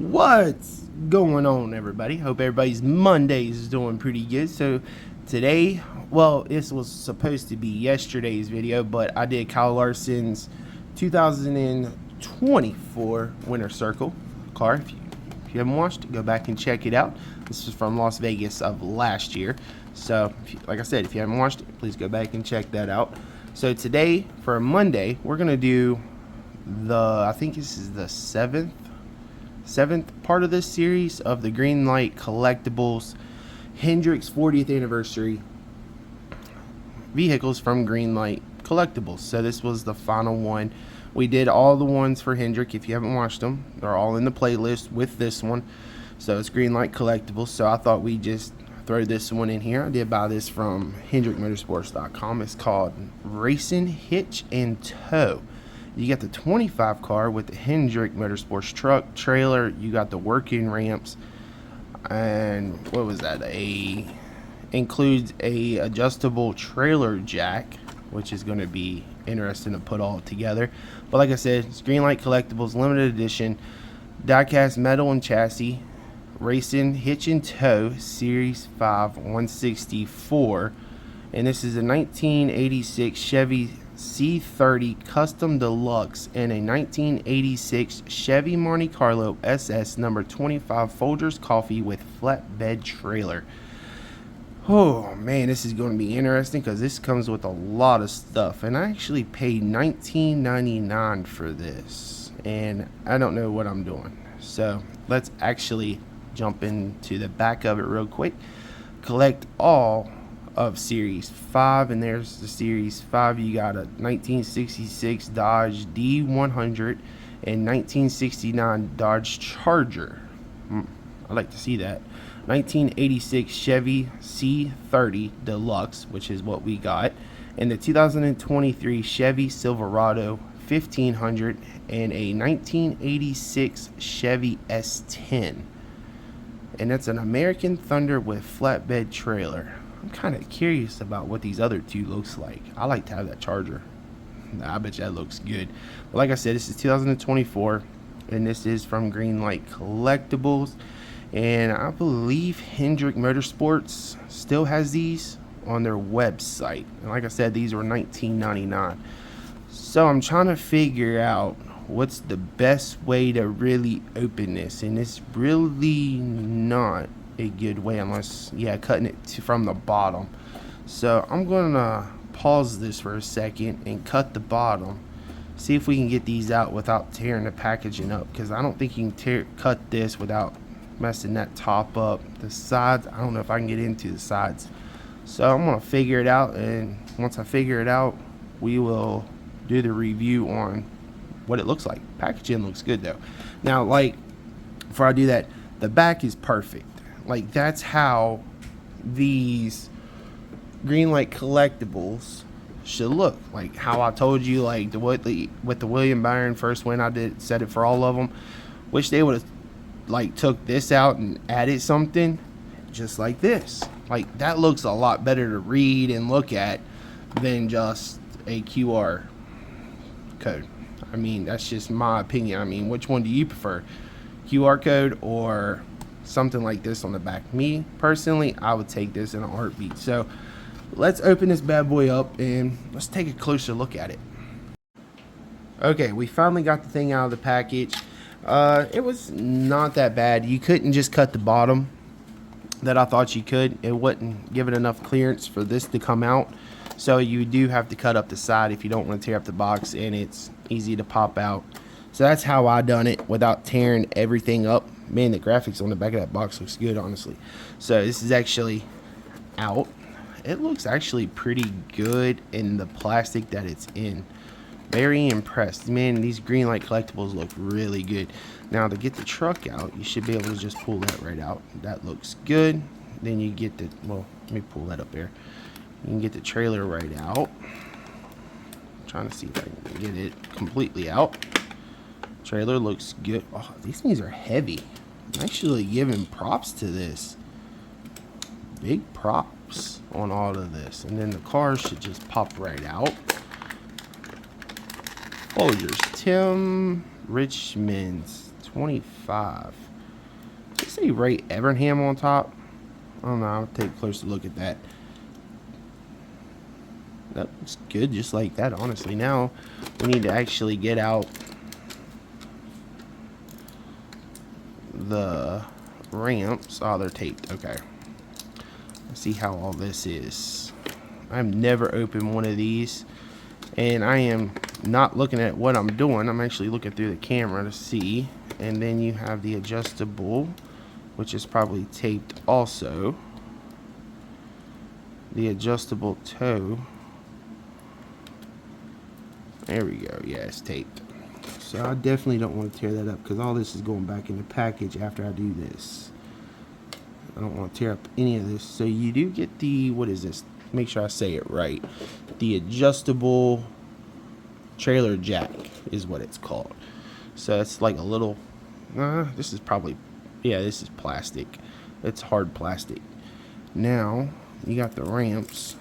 What's going on, everybody? Hope everybody's Monday is doing pretty good. So today, well, this was supposed to be yesterday's video, but I did Kyle Larson's 2024 Winter Circle car. If you haven't watched it, go back and check it out. This is from Las Vegas of last year. So, like I said, if you haven't watched it, please go back and check that out. So today, for Monday, we're going to do I think this is the seventh part of this series of the Greenlight Collectibles Hendrick's 40th anniversary vehicles from Greenlight Collectibles. So this was the final one. We did all the ones for Hendrick. If you haven't watched them, they're all in the playlist with this one. So it's Greenlight Collectibles. So I thought we'd just throw this one in here. I did buy this from HendrickMotorsports.com. It's called Racing Hitch and Tow. You got the 25 car with the Hendrick Motorsports truck trailer. You got the working ramps, and what was that? Includes a adjustable trailer jack, which is going to be interesting to put all together. But like I said, it's Greenlight Collectibles limited edition, diecast metal and chassis, Racing Hitch and Tow Series 5 164, and this is a 1986 Chevy C30 Custom Deluxe and a 1986 Chevy Monte Carlo SS number 25 Folgers coffee with flatbed trailer. Oh man, this is going to be interesting because this comes with a lot of stuff, and I actually paid $19.99 for this, and I don't know what I'm doing. So let's actually jump into the back of it real quick. Collect all of Series 5, and there's the Series 5. You got a 1966 Dodge D100 and 1969 Dodge Charger. I like to see that. 1986 Chevy C30 Deluxe, which is what we got, and the 2023 Chevy Silverado 1500 and a 1986 Chevy S10, and that's an American Thunder with flatbed trailer. I'm kind of curious about what these other two looks like. I like to have that Charger. I bet you that looks good. But like I said, this is 2024, and this is from Greenlight Collectibles. And I believe Hendrick Motorsports still has these on their website. And like I said, these were $19.99. So I'm trying to figure out what's the best way to really open this. And it's really not a good way unless cutting it from the bottom. So I'm gonna pause this for a second and cut the bottom, see if we can get these out without tearing the packaging up, because I don't think you can cut this without messing that top up. The sides, I don't know if I can get into the sides, so I'm gonna figure it out, and once I figure it out, we will do the review on what it looks like. Packaging looks good though. Now, like, before I do that, the back is perfect. Like, that's how these Greenlight Collectibles should look. Like how I told you, like with the William Byron first when I said it for all of them. Wish they would have like took this out and added something just like this. Like, that looks a lot better to read and look at than just a QR code. I mean, that's just my opinion. I mean, which one do you prefer? QR code or something like this on the back? Me personally, I would take this in a heartbeat. So let's open this bad boy up and let's take a closer look at it. Okay, we finally got the thing out of the package. It was not that bad. You couldn't just cut the bottom that I thought you could. It wouldn't give it enough clearance for this to come out, so you do have to cut up the side if you don't want to tear up the box, and it's easy to pop out. So that's how I done it without tearing everything up. Man, the graphics on the back of that box looks good, honestly. So this is actually out. It looks actually pretty good in the plastic that it's in. Very impressed. Man, these Greenlight Collectibles look really good. Now, to get the truck out, you should be able to just pull that right out. That looks good. Then you get the, well, let me pull that up there. You can get the trailer right out. I'm trying to see if I can get it completely out. Trailer looks good. Oh, these things are heavy. I'm actually giving props to this. Big props on all of this. And then the car should just pop right out. Folgers, Tim Richmond's 25. say Ray Evernham on top? I don't know. I'll take a closer look at that. That looks good just like that, honestly. Now we need to actually get out the ramps. Oh, they're taped. Okay. Let's see how all this is. I've never opened one of these, and I am not looking at what I'm doing. I'm actually looking through the camera to see. And then you have the adjustable, which is probably taped also. The adjustable toe. There we go. Yeah, it's taped. So I definitely don't want to tear that up because all this is going back in the package after I do this. I don't want to tear up any of this. So you do get the, what is this? Make sure I say it right. The adjustable trailer jack is what it's called. So it's like a little, this is probably, yeah, this is plastic. It's hard plastic. Now you got the ramps,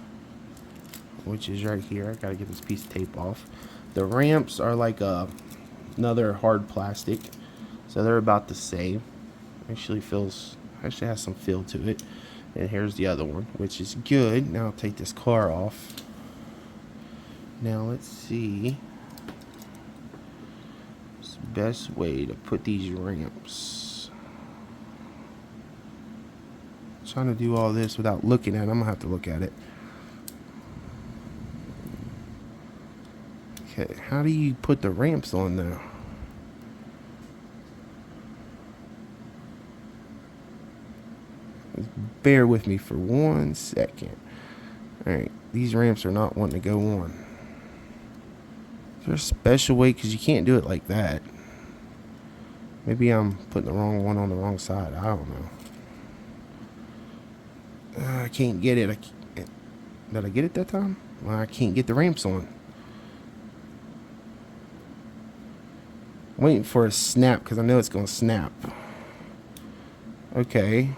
which is right here. I gotta get this piece of tape off. The ramps are like another hard plastic, so they're about the same. Actually has some feel to it. And here's the other one, which is good. Now I'll take this car off. Now let's see what's the best way to put these ramps. I'm trying to do all this without looking at it. I'm gonna have to look at it. Okay, how do you put the ramps on though? Bear with me for 1 second. Alright, these ramps are not wanting to go on. Is there a special way? Because you can't do it like that. Maybe I'm putting the wrong one on the wrong side. I don't know. I can't get it. Did I get it that time? Well, I can't get the ramps on. I'm waiting for a snap because I know it's going to snap. Okay.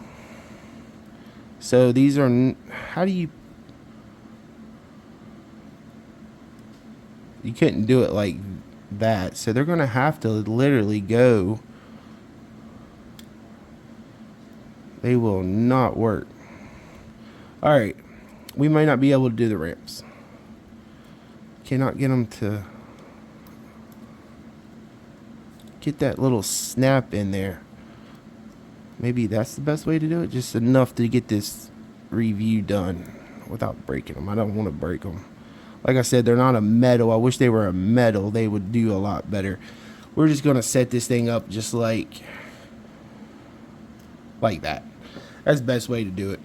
So these are, how do you couldn't do it like that. So they're going to have to literally go. They will not work. All right. We might not be able to do the ramps. Cannot get them to get that little snap in there. Maybe that's the best way to do it. Just enough to get this review done without breaking them. I don't want to break them. Like I said, they're not a metal. I wish they were a metal. They would do a lot better. We're just going to set this thing up just like that. That's the best way to do it.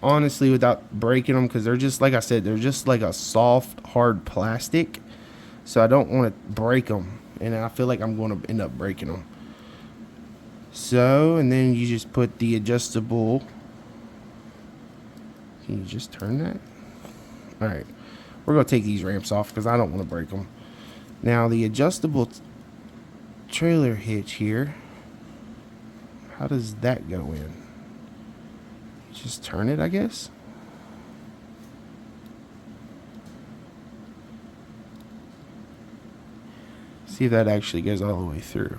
Honestly, without breaking them, because they're just, like I said, they're just like a soft, hard plastic. So I don't want to break them. And I feel like I'm going to end up breaking them. So, and then you just put the adjustable. Can you just turn that? Alright. We're going to take these ramps off because I don't want to break them. Now, the adjustable trailer hitch here. How does that go in? Just turn it, I guess. See if that actually goes all the way through.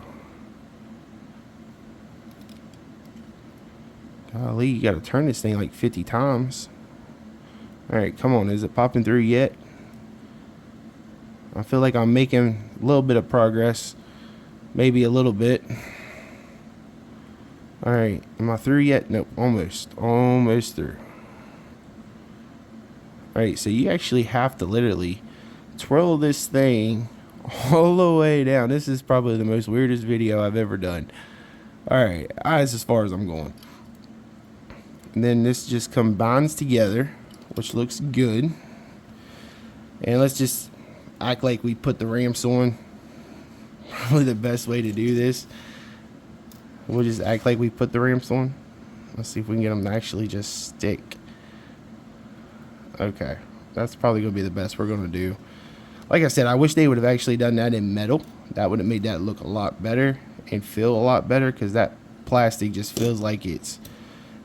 Golly, you gotta turn this thing like 50 times. Alright, come on. Is it popping through yet? I feel like I'm making a little bit of progress. Maybe a little bit. Alright, am I through yet? Nope, almost. Almost through. Alright, so you actually have to literally twirl this thing all the way down. This is probably the most weirdest video I've ever done. Alright, that's as far as I'm going. And then this just combines together, which looks good. And let's just act like we put the ramps on. Probably the best way to do this. We'll just act like we put the ramps on. Let's see if we can get them to actually just stick. Okay, that's probably going to be the best we're going to do. Like I said, I wish they would have actually done that in metal. That would have made that look a lot better and feel a lot better, because that plastic just feels like it's...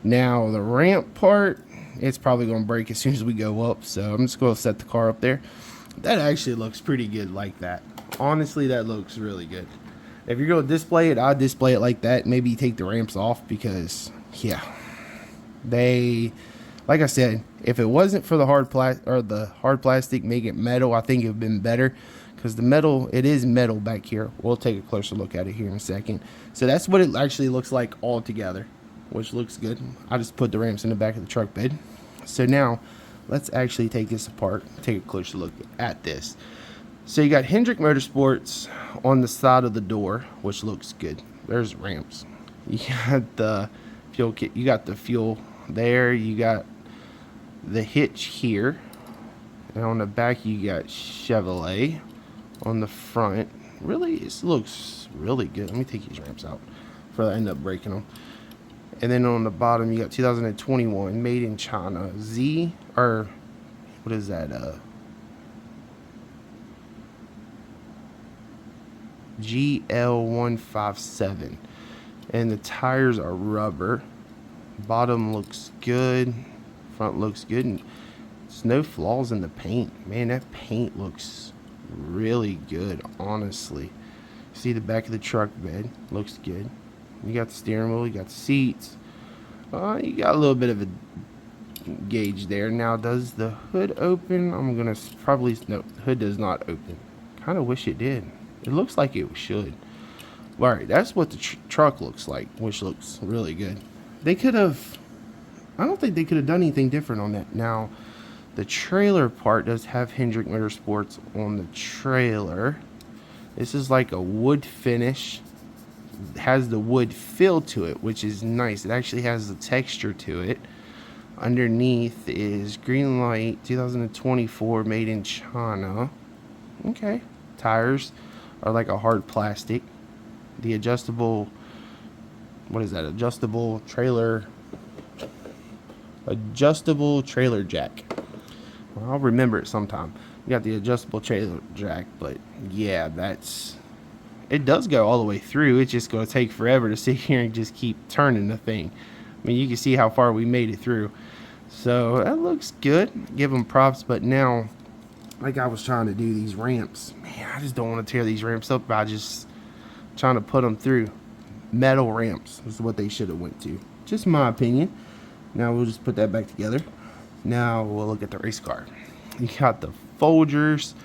Now, the ramp part, it's probably going to break as soon as we go up. So I'm just going to set the car up there. That actually looks pretty good like that. Honestly, that looks really good. If you're going to display it, I'd display it like that. Maybe take the ramps off because, yeah, they, like I said, if it wasn't for the hard plastic, make it metal, I think it would have been better. Because the metal, it is metal back here. We'll take a closer look at it here in a second. So that's what it actually looks like all together, which looks good. I just put the ramps in the back of the truck bed. So now let's actually take this apart, take a closer look at this. So you got Hendrick Motorsports on the side of the door, which looks good. There's ramps. You got the fuel kit. You got the fuel there. You got the hitch here. And on the back you got Chevrolet. On the front, really, it looks really good. Let me take these ramps out before I end up breaking them. And then on the bottom, you got 2021, made in China. Z, or what is that? GL157. And the tires are rubber. Bottom looks good. Front looks good. And there's no flaws in the paint. Man, that paint looks really good, honestly. See the back of the truck bed, looks good. You got the steering wheel, you got the seats, you got a little bit of a gauge there. Now, does the hood open? I'm gonna probably, no, the hood does not open. Kind of wish it did. It looks like it should. All right, that's what the truck looks like, which looks really good. They could have, I don't think they could have done anything different on that. Now, the trailer part does have Hendrick Motorsports on the trailer. This is like a wood finish. It has the wood feel to it, which is nice. It actually has the texture to it. Underneath is green light 2024, made in China. Okay. Tires are like a hard plastic. The adjustable, what is that? Adjustable trailer jack. Well, I'll remember it sometime. You got the adjustable trailer jack, but yeah, it does go all the way through. It's just going to take forever to sit here and just keep turning the thing. I mean, you can see how far we made it through. So that looks good. Give them props, but now, like I was trying to do these ramps, man, I just don't want to tear these ramps up by just trying to put them through. Metal ramps is what they should have went to. Just my opinion. Now we'll just put that back together. Now we'll look at the race car. You got the Folgers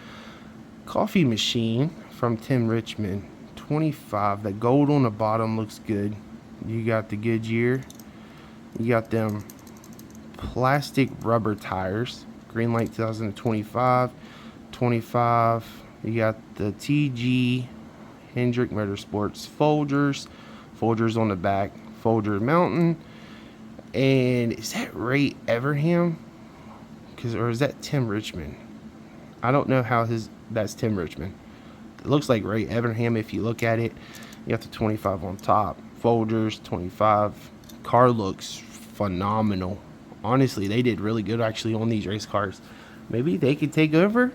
coffee machine from Tim Richmond, 25. The gold on the bottom looks good. You got the Goodyear. You got them plastic rubber tires. Green light 2025. 25. You got the TG Hendrick Motorsports Folgers. Folgers on the back. Folger Mountain. And is that Ray Everham? Or is that Tim Richmond? I don't know how that's Tim Richmond. It looks like Ray Everham if you look at it. You got the 25 on top. Folgers, 25. Car looks phenomenal. Honestly, they did really good actually on these race cars. Maybe they could take over.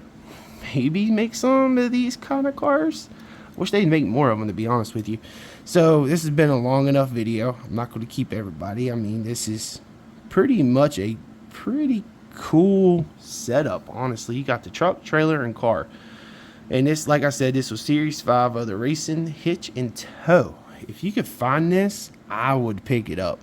Maybe make some of these kind of cars. Wish they'd make more of them, to be honest with you. So this has been a long enough video. I'm not going to keep everybody. I mean, this is pretty much a pretty cool setup, honestly. You got the truck, trailer, and car. And this, like I said, this was Series 5 of the Racing Hitch and Tow. If you could find this, I would pick it up.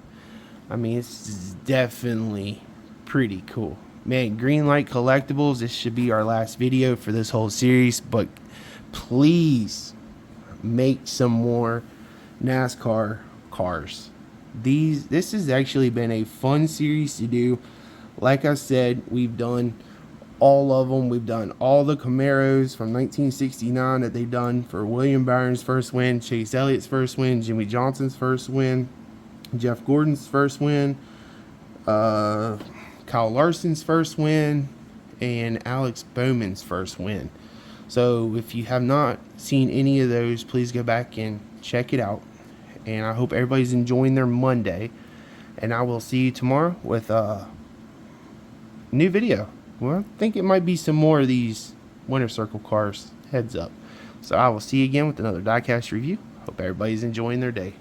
I mean, it's definitely pretty cool. Man, Greenlight Collectibles, this should be our last video for this whole series, but please make some more NASCAR cars. This has actually been a fun series to do. Like I said, we've done all of them. We've done all the Camaros from 1969 that they've done for William Byron's first win, Chase Elliott's first win, Jimmy Johnson's first win, Jeff Gordon's first win, Kyle Larson's first win, and Alex Bowman's first win. So if you have not seen any of those, please go back and check it out. And I hope everybody's enjoying their Monday. And I will see you tomorrow with a new video. Well, I think it might be some more of these Winter Circle cars. Heads up. So I will see you again with another diecast review. Hope everybody's enjoying their day.